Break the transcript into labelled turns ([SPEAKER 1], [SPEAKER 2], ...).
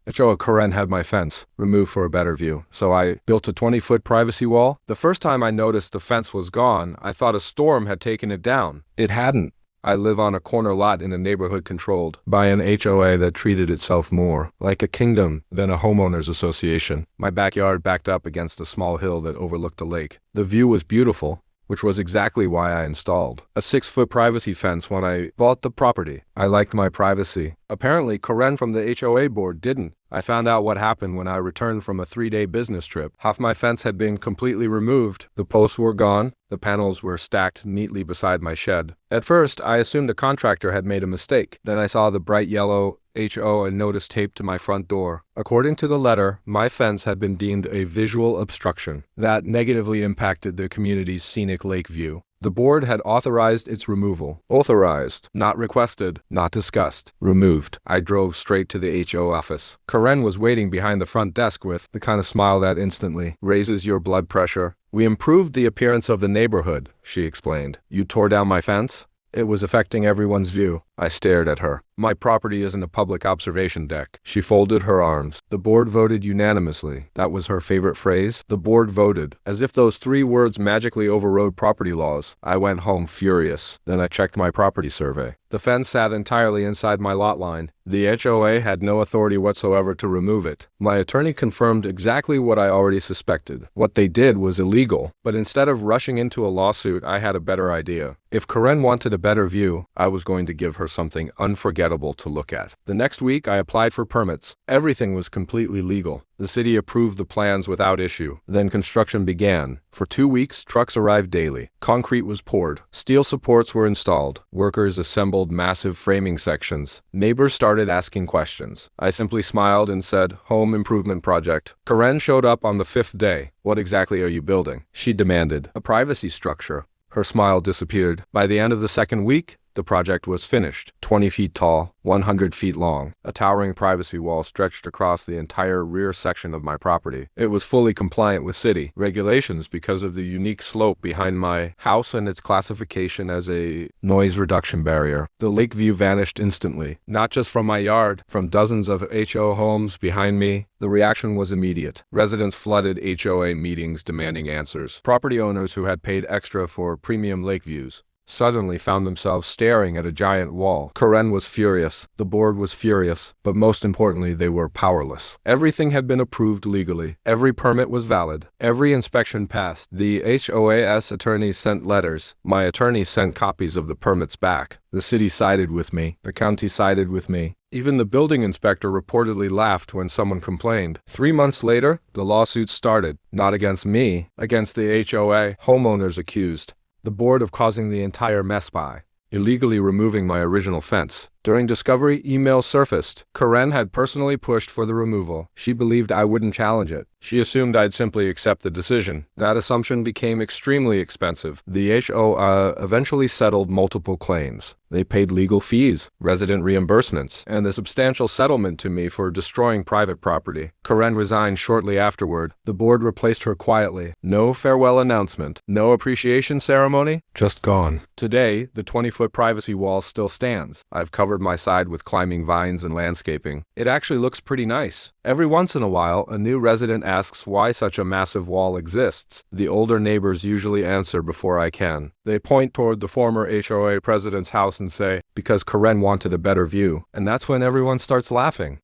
[SPEAKER 1] HOA Karen had my fence removed for a better view, so I built a 20-foot privacy wall. The first time I noticed the fence was gone, I thought a storm had taken it down. It hadn't. I live on a corner lot in a neighborhood controlled by an HOA that treated itself more like a kingdom than a homeowners association. My backyard backed up against a small hill that overlooked a lake. The view was beautiful, which was exactly why I installed a 6-foot privacy fence when I bought the property. I liked my privacy. Apparently, Karen from the HOA board didn't. I found out what happened when I returned from a 3-day business trip. Half my fence had been completely removed. The posts were gone. The panels were stacked neatly beside my shed. At first, I assumed a contractor had made a mistake. Then I saw the bright yellow HOA notice taped to my front door. According to the letter, my fence had been deemed a visual obstruction that negatively impacted the community's scenic lake view. The board had authorized its removal. Authorized, not requested, not discussed. Removed. I drove straight to the HO office. Karen was waiting behind the front desk with the kind of smile that instantly raises your blood pressure. "We improved the appearance of the neighborhood," she explained. "You tore down my fence? It was affecting everyone's view." I stared at her. "My property isn't a public observation deck." She folded her arms. "The board voted unanimously." That was her favorite phrase. The board voted. As if those 3 words magically overrode property laws. I went home furious. Then I checked my property survey. The fence sat entirely inside my lot line. The HOA had no authority whatsoever to remove it. My attorney confirmed exactly what I already suspected. What they did was illegal. But instead of rushing into a lawsuit, I had a better idea. If Karen wanted a better view, I was going to give her something unforgettable to look at. The next week, I applied for permits. Everything was completely legal. The city approved the plans without issue. Then construction began. For 2 weeks, trucks arrived daily. Concrete was poured. Steel supports were installed. Workers assembled massive framing sections. Neighbors started asking questions. I simply smiled and said, "Home improvement project." Karen showed up on the 5th day. "What exactly are you building?" she demanded. "A privacy structure." Her smile disappeared. By the end of the 2nd week, the project was finished. 20 feet tall, 100 feet long. A towering privacy wall stretched across the entire rear section of my property. It was fully compliant with city regulations because of the unique slope behind my house and its classification as a noise reduction barrier. The lake view vanished instantly, not just from my yard, from dozens of HO homes behind me. The reaction was immediate. Residents flooded HOA meetings demanding answers. Property owners who had paid extra for premium lake views suddenly found themselves staring at a giant wall. Karen was furious. The board was furious. But most importantly, they were powerless. Everything had been approved legally. Every permit was valid. Every inspection passed. The HOA's attorneys sent letters. My attorney sent copies of the permits back. The city sided with me. The county sided with me. Even the building inspector reportedly laughed when someone complained. 3 months later, the lawsuit started. Not against me, against the HOA. Homeowners accused the board of causing the entire mess by illegally removing my original fence. During discovery, emails surfaced. Karen had personally pushed for the removal. She believed I wouldn't challenge it. She assumed I'd simply accept the decision. That assumption became extremely expensive. The HOA eventually settled multiple claims. They paid legal fees, resident reimbursements, and a substantial settlement to me for destroying private property. Karen resigned shortly afterward. The board replaced her quietly. No farewell announcement. No appreciation ceremony. Just gone. Today, the 20-foot privacy wall still stands. I've covered my side with climbing vines and landscaping. It actually looks pretty nice. Every once in a while, a new resident asks why such a massive wall exists. The older neighbors usually answer before I can. They point toward the former HOA president's house and say, "Because Karen wanted a better view." And that's when everyone starts laughing.